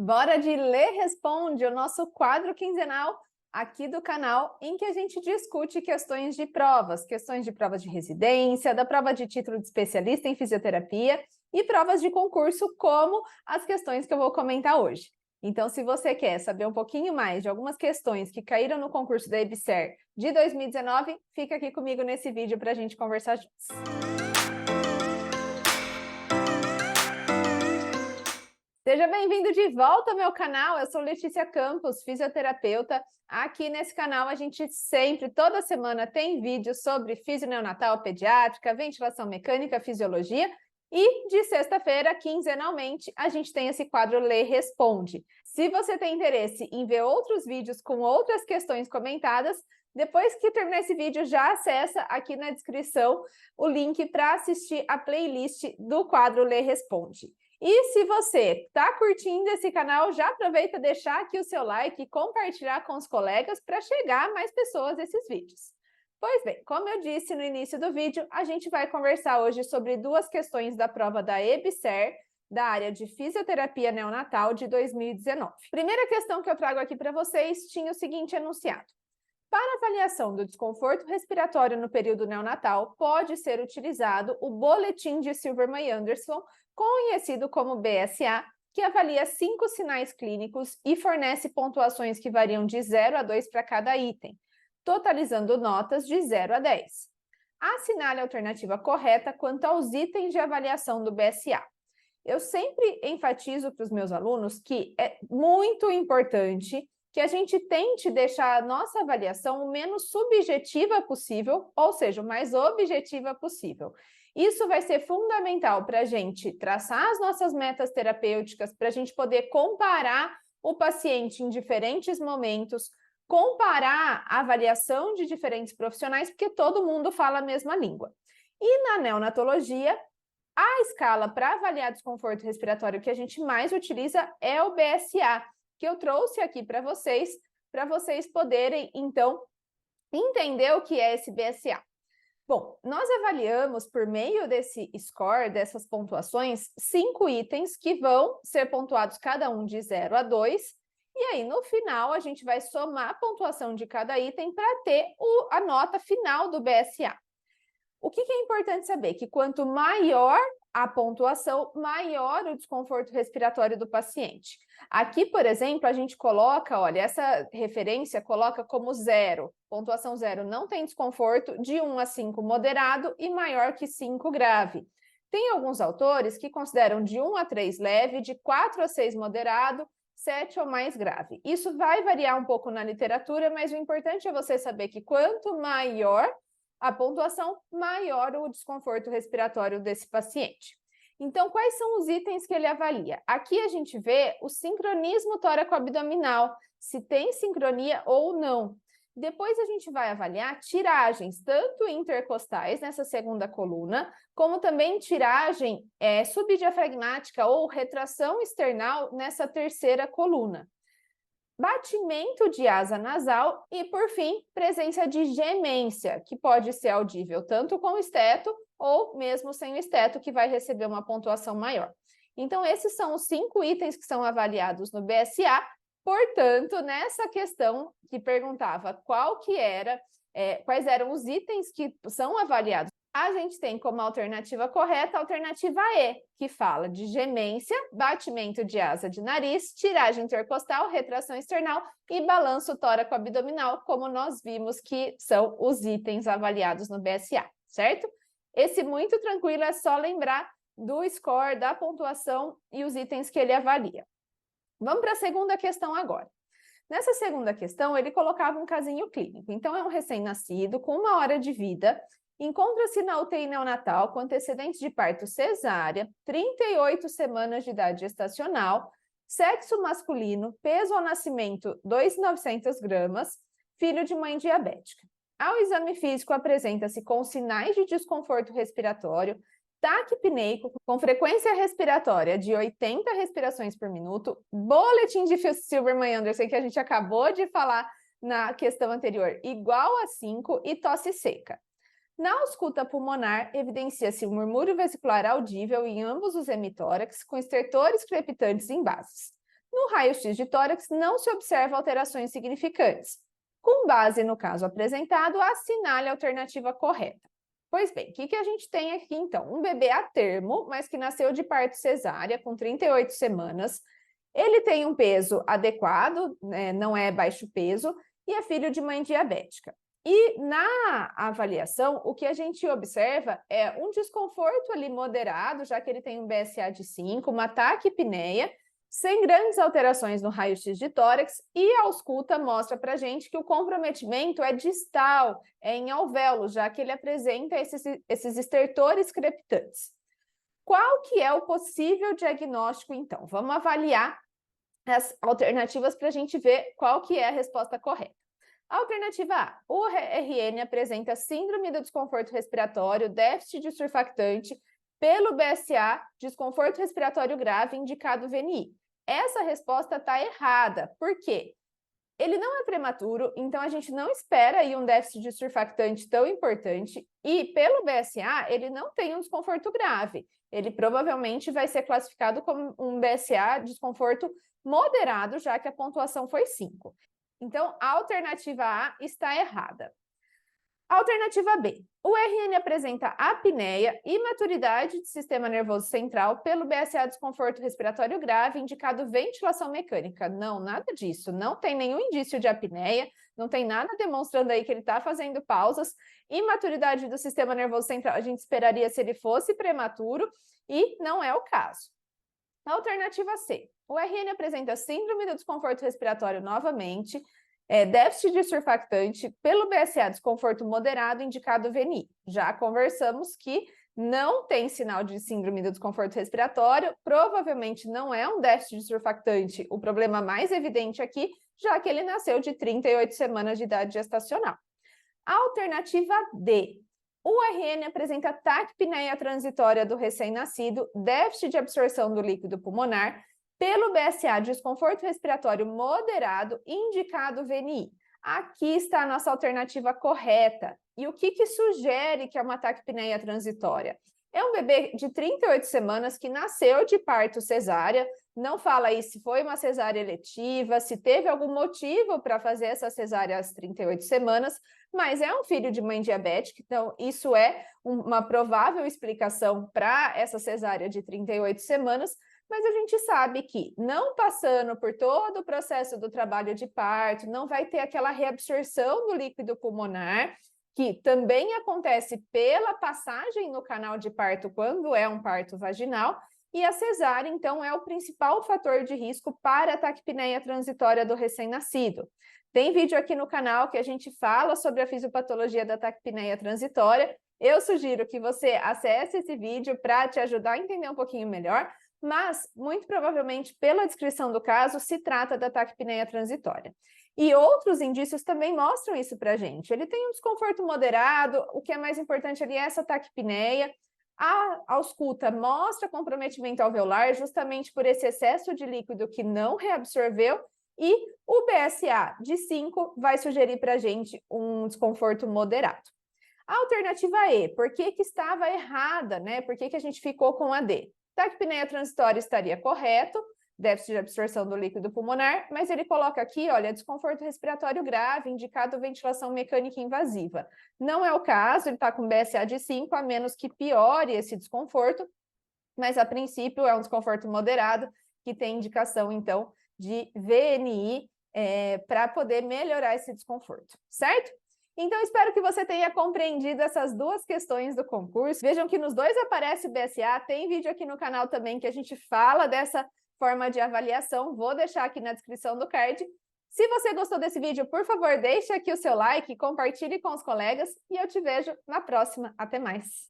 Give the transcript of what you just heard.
Bora de Lê Responde, o nosso quadro quinzenal aqui do canal, em que a gente discute questões de provas de residência, da prova de título de especialista em fisioterapia e provas de concurso, como as questões que eu vou comentar hoje. Então, se você quer saber um pouquinho mais de algumas questões que caíram no concurso da EBSER de 2019, fica aqui comigo nesse vídeo para a gente conversar juntos. Seja bem-vindo de volta ao meu canal, eu sou Letícia Campos, fisioterapeuta. Aqui nesse canal a gente sempre, toda semana, tem vídeos sobre fisio neonatal, pediátrica, ventilação mecânica, fisiologia. E de sexta-feira, quinzenalmente, a gente tem esse quadro Lê Responde. Se você tem interesse em ver outros vídeos com outras questões comentadas, depois que terminar esse vídeo, já acessa aqui na descrição o link para assistir a playlist do quadro Lê Responde. E se você está curtindo esse canal, já aproveita deixar aqui o seu like e compartilhar com os colegas para chegar a mais pessoas esses vídeos. Pois bem, como eu disse no início do vídeo, a gente vai conversar hoje sobre duas questões da prova da EBSER, da área de fisioterapia neonatal de 2019. Primeira questão que eu trago aqui para vocês tinha o seguinte enunciado. Para avaliação do desconforto respiratório no período neonatal, pode ser utilizado o Boletim de Silverman e Anderson, conhecido como BSA, que avalia 5 sinais clínicos e fornece pontuações que variam de 0 a 2 para cada item, totalizando notas de 0 a 10. Assinale a alternativa correta quanto aos itens de avaliação do BSA. Eu sempre enfatizo para os meus alunos que é muito importante que a gente tente deixar a nossa avaliação o menos subjetiva possível, ou seja, o mais objetiva possível. Isso vai ser fundamental para a gente traçar as nossas metas terapêuticas, para a gente poder comparar o paciente em diferentes momentos, comparar a avaliação de diferentes profissionais, porque todo mundo fala a mesma língua. E na neonatologia, a escala para avaliar desconforto respiratório que a gente mais utiliza é o BSA, que eu trouxe aqui para vocês poderem, então, entender o que é esse BSA. Bom, nós avaliamos, por meio desse score, dessas pontuações, 5 itens que vão ser pontuados cada um de 0 a 2, e aí, no final, a gente vai somar a pontuação de cada item para ter a nota final do BSA. O que é importante saber? Que quanto maior a pontuação, maior o desconforto respiratório do paciente. Aqui, por exemplo, a gente coloca, olha, essa referência coloca como 0, pontuação 0, não tem desconforto, de 1 a 5 moderado e maior que 5 grave. Tem alguns autores que consideram de 1 a 3 leve, de 4 a 6 moderado, 7 ou mais grave. Isso vai variar um pouco na literatura, mas o importante é você saber que quanto maior a pontuação, maior o desconforto respiratório desse paciente. Então, quais são os itens que ele avalia? Aqui a gente vê o sincronismo tóraco-abdominal, se tem sincronia ou não. Depois a gente vai avaliar tiragens, tanto intercostais nessa segunda coluna, como também tiragem subdiafragmática ou retração external nessa terceira coluna. Batimento de asa nasal e, por fim, presença de gemência, que pode ser audível tanto com esteto ou mesmo sem o esteto, que vai receber uma pontuação maior. Então, esses são os 5 itens que são avaliados no BSA. Portanto, nessa questão que perguntava quais eram os itens que são avaliados, a gente tem como alternativa correta a alternativa E, que fala de gemência, batimento de asa de nariz, tiragem intercostal, retração external e balanço tóraco-abdominal, como nós vimos que são os itens avaliados no BSA, certo? Esse muito tranquilo é só lembrar do score, da pontuação e os itens que ele avalia. Vamos para a segunda questão agora. Nessa segunda questão, ele colocava um casinho clínico. Então, é um recém-nascido com 1 hora de vida, encontra-se na UTI neonatal com antecedentes de parto cesárea, 38 semanas de idade gestacional, sexo masculino, peso ao nascimento 2.900 gramas, filho de mãe diabética. Ao exame físico, apresenta-se com sinais de desconforto respiratório, taquipneico, com frequência respiratória de 80 respirações por minuto, boletim de Silverman e Anderson, que a gente acabou de falar na questão anterior, igual a 5, e tosse seca. Na ausculta pulmonar, evidencia-se um murmúrio vesicular audível em ambos os hemitórax, com estertores crepitantes em bases. No raio-x de tórax não se observa alterações significantes. Com base no caso apresentado, assinale a alternativa correta. Pois bem, o que a gente tem aqui então? Um bebê a termo, mas que nasceu de parto cesárea com 38 semanas. Ele tem um peso adequado, né, não é baixo peso, e é filho de mãe diabética. E na avaliação, o que a gente observa é um desconforto ali moderado, já que ele tem um BSA de 5, uma taquipneia, sem grandes alterações no raio-x de tórax, e a ausculta mostra para a gente que o comprometimento é distal, é em alvéolos, já que ele apresenta esses estertores crepitantes. Qual que é o possível diagnóstico, então? Vamos avaliar as alternativas para a gente ver qual que é a resposta correta. Alternativa A, o RN apresenta síndrome do desconforto respiratório, déficit de surfactante, pelo BSA, desconforto respiratório grave, indicado VNI. Essa resposta está errada. Por quê? Ele não é prematuro, então a gente não espera aí um déficit de surfactante tão importante, e pelo BSA ele não tem um desconforto grave. Ele provavelmente vai ser classificado como um BSA desconforto moderado, já que a pontuação foi 5. Então, a alternativa A está errada. Alternativa B. O RN apresenta apneia e imaturidade de sistema nervoso central pelo BSA desconforto respiratório grave, indicado ventilação mecânica. Não, nada disso. Não tem nenhum indício de apneia, não tem nada demonstrando aí que ele está fazendo pausas. Imaturidade do sistema nervoso central, a gente esperaria se ele fosse prematuro, e não é o caso. Alternativa C. O RN apresenta síndrome do desconforto respiratório novamente, déficit de surfactante, pelo BSA desconforto moderado, indicado VNI. Já conversamos que não tem sinal de síndrome do desconforto respiratório, provavelmente não é um déficit de surfactante o problema mais evidente aqui, já que ele nasceu de 38 semanas de idade gestacional. Alternativa D. O RN apresenta taquipneia transitória do recém-nascido, déficit de absorção do líquido pulmonar, pelo BSA desconforto respiratório moderado, indicado VNI. Aqui está a nossa alternativa correta. E o que sugere que é uma taquipneia transitória? É um bebê de 38 semanas que nasceu de parto cesárea, não fala aí se foi uma cesárea eletiva, se teve algum motivo para fazer essa cesárea às 38 semanas, mas é um filho de mãe diabética, então isso é uma provável explicação para essa cesárea de 38 semanas, mas a gente sabe que não passando por todo o processo do trabalho de parto, não vai ter aquela reabsorção do líquido pulmonar, que também acontece pela passagem no canal de parto quando é um parto vaginal, e a cesárea, então, é o principal fator de risco para a taquipneia transitória do recém-nascido. Tem vídeo aqui no canal que a gente fala sobre a fisiopatologia da taquipneia transitória. Eu sugiro que você acesse esse vídeo para te ajudar a entender um pouquinho melhor, mas, muito provavelmente, pela descrição do caso, se trata da taquipneia transitória. E outros indícios também mostram isso para a gente. Ele tem um desconforto moderado, o que é mais importante ali é essa taquipneia. A ausculta mostra comprometimento alveolar justamente por esse excesso de líquido que não reabsorveu, e o BSA de 5 vai sugerir para a gente um desconforto moderado. A alternativa E, por que estava errada, né? Por que a gente ficou com a D? Taquipneia transitória estaria correto, déficit de absorção do líquido pulmonar, mas ele coloca aqui, olha, desconforto respiratório grave, indicado ventilação mecânica invasiva. Não é o caso, ele está com BSA de 5, a menos que piore esse desconforto, mas a princípio é um desconforto moderado, que tem indicação, então, de VNI para poder melhorar esse desconforto, certo? Então, espero que você tenha compreendido essas duas questões do concurso. Vejam que nos dois aparece o BSA, tem vídeo aqui no canal também que a gente fala dessa forma de avaliação, vou deixar aqui na descrição do card. Se você gostou desse vídeo, por favor, deixe aqui o seu like, compartilhe com os colegas e eu te vejo na próxima. Até mais!